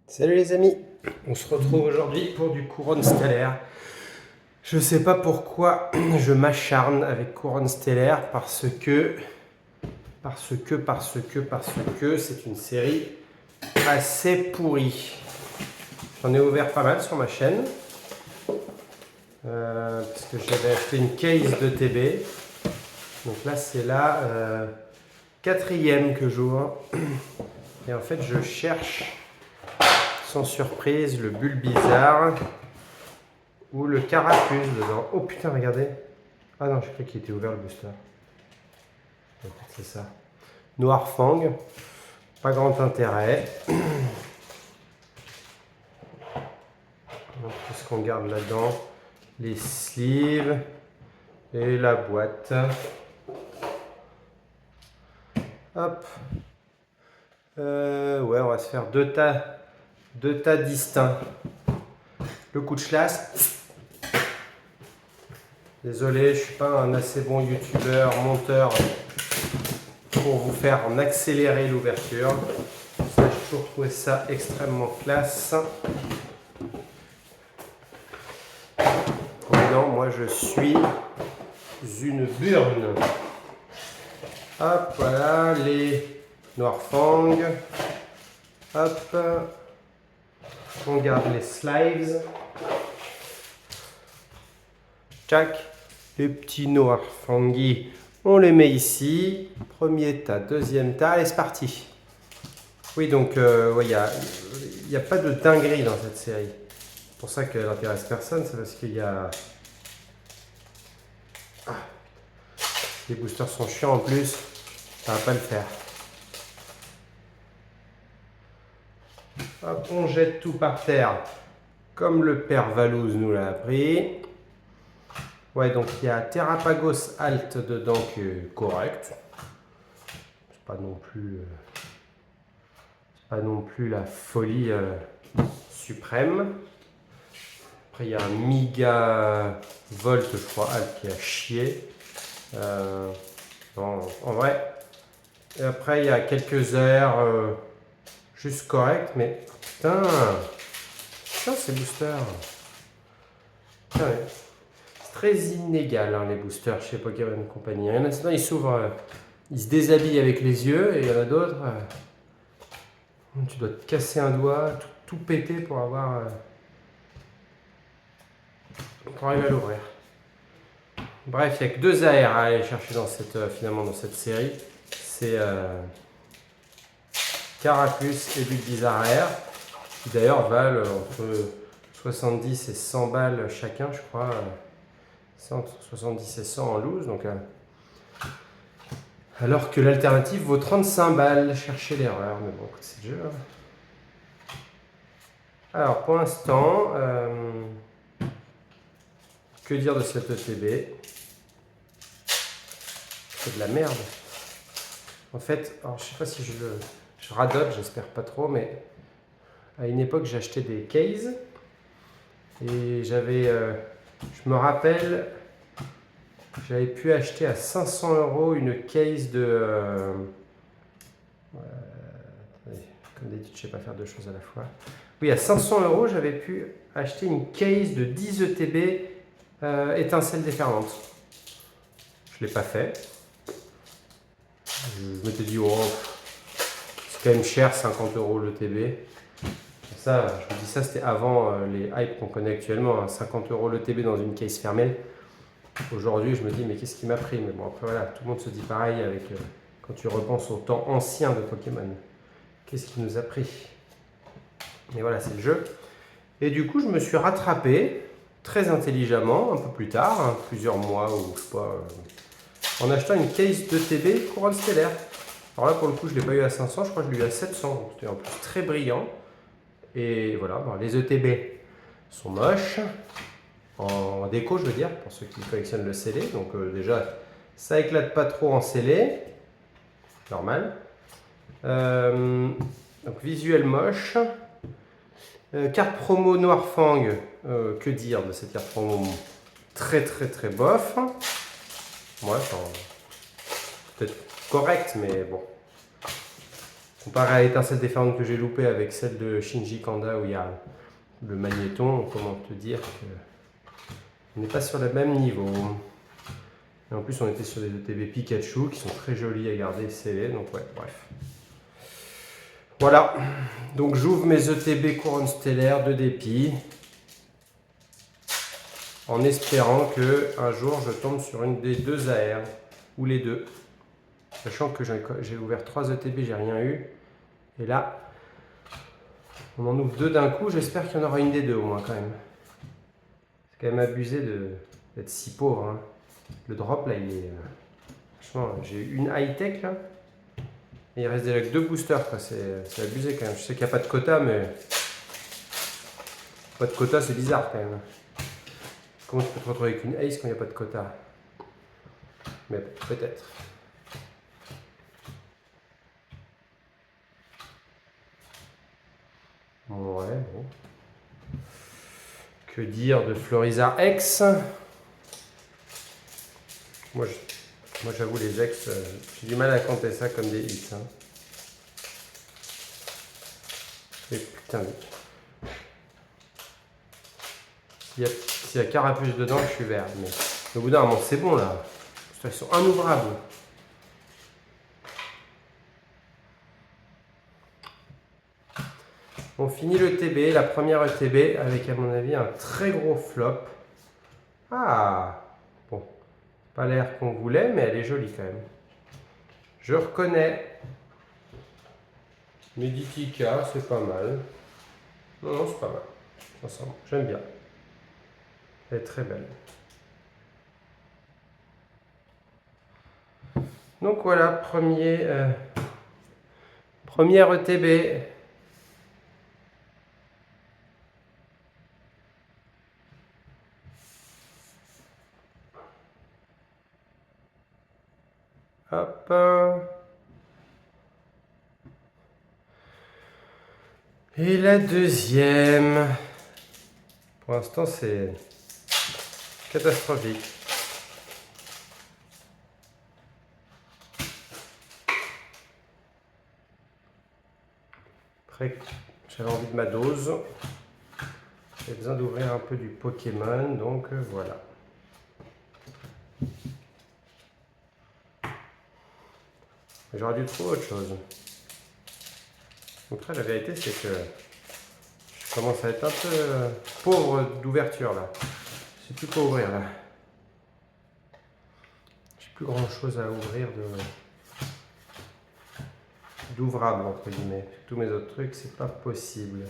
Salut les amis, on se retrouve aujourd'hui pour du Couronne Stellaire. Je sais pas pourquoi je m'acharne avec Couronne Stellaire parce que c'est une série assez pourrie. J'en ai ouvert pas mal sur ma chaîne parce que j'avais acheté une case de TB. Donc là c'est la quatrième que j'ouvre et en fait je cherche sans surprise le Bulbizarre ou le Carapuce dedans. Oh putain, regardez. Ah non, je croyais qu'il était ouvert le booster. En fait, c'est ça. Noir Fang. Pas grand intérêt. Qu'est-ce qu'on garde là-dedans? Les sleeves et la boîte. Hop. Ouais, on va se faire deux tas distincts. Le coup de chlasse. Désolé, je suis pas un assez bon youtubeur, monteur pour vous faire en accélérer l'ouverture. Ça, j'ai toujours trouvé ça extrêmement classe. Mais non, moi je suis une burne. Hop, voilà, les Noir Fang. Hop, on garde les slides. Tchac, les petits Noir Fangi, on les met ici. Premier tas, deuxième tas, allez c'est parti. Oui donc ouais, il n'y a pas de dinguerie dans cette série. C'est pour ça qu'elle n'intéresse personne, c'est parce qu'il y a... Ah, les boosters sont chiants en plus, ça va pas le faire. Hop, on jette tout par terre, comme le père Valouz nous l'a appris. Ouais, donc il y a Terrapagos Alt dedans qui est correct. C'est pas non plus la folie suprême. Après il y a un Miga Volt, je crois, Alt qui a chié. Non, en vrai. Et après il y a quelques airs juste corrects, mais putain, ces boosters. Putain, ouais. Très inégal hein, les boosters chez Pokémon Company. Il y en a certains, ils s'ouvrent, ils se déshabillent avec les yeux, et il y en a d'autres, tu dois te casser un doigt, tout péter pour avoir, pour arriver à l'ouvrir. Bref, il n'y a que deux AR à aller chercher dans finalement dans cette série. C'est Carapuce et Bulbizarre AR, qui d'ailleurs valent entre 70 et 100 balles chacun, je crois. Entre 70 et 100 en loose, donc alors que l'alternative vaut 35 balles. Cherchez l'erreur, mais bon, écoute, c'est le jeu. Alors, pour l'instant, que dire de cette ETB? C'est de la merde. En fait, alors, je sais pas si je radote, j'espère pas trop, mais à une époque, j'achetais des cases et j'avais, je me rappelle, j'avais pu acheter à 500 € une case de... comme d'habitude, je ne sais pas faire deux choses à la fois. Oui, à 500 €, j'avais pu acheter une case de 10 ETB étincelles déferlantes. Je ne l'ai pas fait. Je m'étais dit, oh, c'est quand même cher, 50 € l'ETB. Ça, je vous dis ça, c'était avant les hypes qu'on connaît actuellement. Hein, 50 € l'ETB dans une case fermée. Aujourd'hui, je me dis, mais qu'est-ce qui m'a pris? Mais bon, après, voilà, tout le monde se dit pareil avec, quand tu repenses au temps ancien de Pokémon. Qu'est-ce qui nous a pris? Et voilà, c'est le jeu. Et du coup, je me suis rattrapé très intelligemment, un peu plus tard, hein, plusieurs mois ou je sais pas, en achetant une case de TB Couronne Stellaire. Alors là, pour le coup, je ne l'ai pas eu à 500, je crois que je l'ai eu à 700. Donc c'était en plus très brillant. Et voilà, bon, les ETB sont moches. En déco, je veux dire, pour ceux qui collectionnent le scellé. Donc déjà, ça éclate pas trop en scellé. Normal. Donc visuel moche. Carte promo Noir Fang. Que dire de cette carte promo? Très bof. Moi, peut-être correct, mais bon. Comparé à l'étincelle déferlante que j'ai loupée avec celle de Shinji Kanda où il y a le magnéton, comment te dire qu'on n'est pas sur le même niveau. Et en plus, on était sur des ETB Pikachu qui sont très jolis à garder scellés. Donc, ouais, bref. Voilà. Donc, j'ouvre mes ETB couronne stellaire de dépit en espérant que un jour je tombe sur une des deux AR ou les deux. Sachant que j'ai ouvert 3 ETB, j'ai rien eu. Et là, on en ouvre 2 d'un coup. J'espère qu'il y en aura une des deux au moins quand même. C'est quand même abusé d'être si pauvre. Hein. Le drop là, il est. Franchement, j'ai une high-tech là. Et il reste déjà que 2 boosters. C'est abusé quand même. Je sais qu'il n'y a pas de quota, mais. Pas de quota, c'est bizarre quand même. Comment tu peux te retrouver avec une ace quand il n'y a pas de quota? Mais peut-être. Ouais, bon. Que dire de Florizard X? Moi, j'avoue, les X, j'ai du mal à compter ça comme des hits. Hein. Et putain, s'il y a carapuce dedans, je suis vert. Mais au bout d'un moment, c'est bon là. Ils sont inouvrables. On finit le TB, la première ETB, avec à mon avis un très gros flop. Ah, bon, pas l'air qu'on voulait, mais elle est jolie quand même. Je reconnais. Meditica, c'est pas mal. Non, c'est pas mal. Ensemble, j'aime bien. Elle est très belle. Donc voilà, première ETB. Hop. Et la deuxième. Pour l'instant, c'est catastrophique. Après, j'avais envie de ma dose. J'ai besoin d'ouvrir un peu du Pokémon, donc voilà. J'aurais dû trouver autre chose. Donc là, la vérité, c'est que je commence à être un peu pauvre d'ouverture là. Je sais plus quoi ouvrir là. J'ai plus grand chose à ouvrir d'ouvrable entre guillemets. Tous mes autres trucs, c'est pas possible.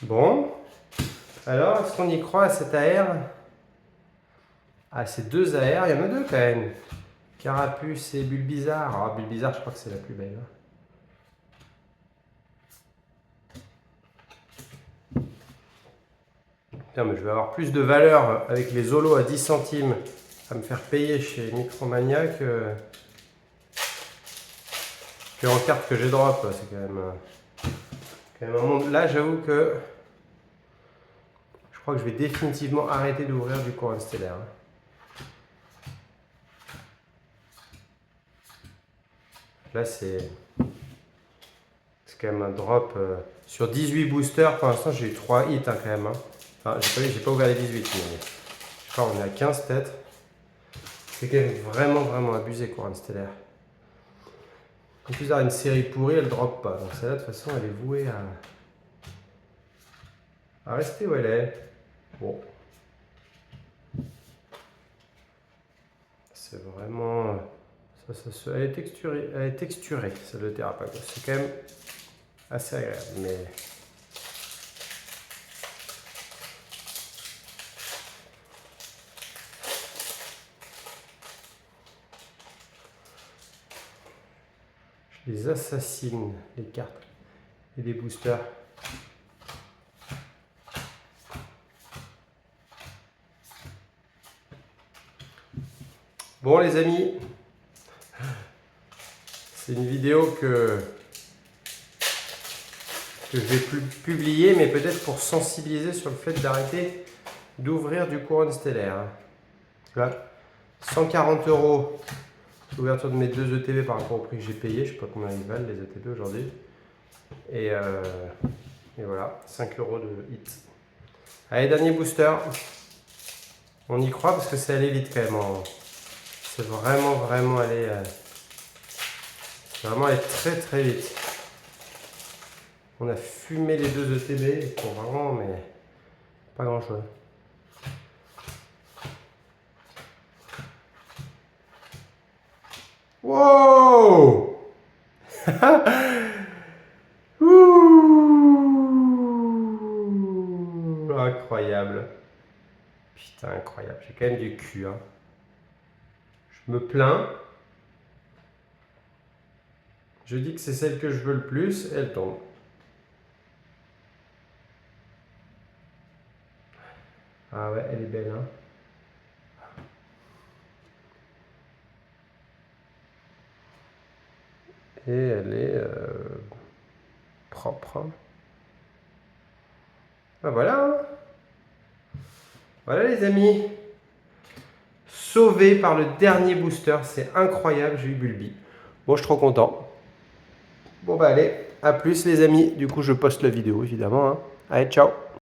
Bon, alors est-ce qu'on y croit à cette AR? Ah, ces 2 AR, il y en a 2 quand même. Carapuce et Bulbizarre. Ah, Bulbizarre, je crois que c'est la plus belle. Putain, mais je vais avoir plus de valeur avec les Zolos à 10 centimes à me faire payer chez Micromania que en carte que j'ai drop. C'est quand même un monde. Là, j'avoue que je crois que je vais définitivement arrêter d'ouvrir du courant stellaire. Là, c'est quand même un drop sur 18 boosters. Pour l'instant, j'ai eu 3 hits hein, quand même. Hein. Enfin, j'ai pas ouvert les 18, mais je crois qu'on est à 15 peut-être. C'est quand même vraiment abusé, courant stellaire. En plus d'avoir une série pourrie, elle drop pas. Donc celle-là, de toute façon, elle est vouée à rester où elle est. Bon. C'est vraiment... elle est texturée, celle de Therapagos. C'est quand même assez agréable, mais... Je les assassine, les cartes et les boosters. Bon les amis, c'est une vidéo que que je vais plus publier, mais peut-être pour sensibiliser sur le fait d'arrêter d'ouvrir du couronne stellaire. Là, 140 € l'ouverture de mes 2 ETB par rapport au prix que j'ai payé. Je ne sais pas combien ils valent les ETB aujourd'hui. Et voilà, 5 € de hit. Allez, dernier booster. On y croit parce que c'est allé vite quand même. C'est vraiment allé très très vite. On a fumé les 2 ETB pour vraiment, mais pas grand chose. Wow. Ouh, incroyable. Putain, incroyable. J'ai quand même du cul. Hein. Je me plains. Je dis que c'est celle que je veux le plus et elle tombe. Ah ouais, elle est belle. Hein. Et elle est propre. Hein. Ah voilà. Voilà les amis. Sauvé par le dernier booster. C'est incroyable. J'ai eu Bulbi. Bon, je suis trop content. Bon bah allez, à plus les amis. Du coup, je poste la vidéo évidemment. Hein. Allez, ciao.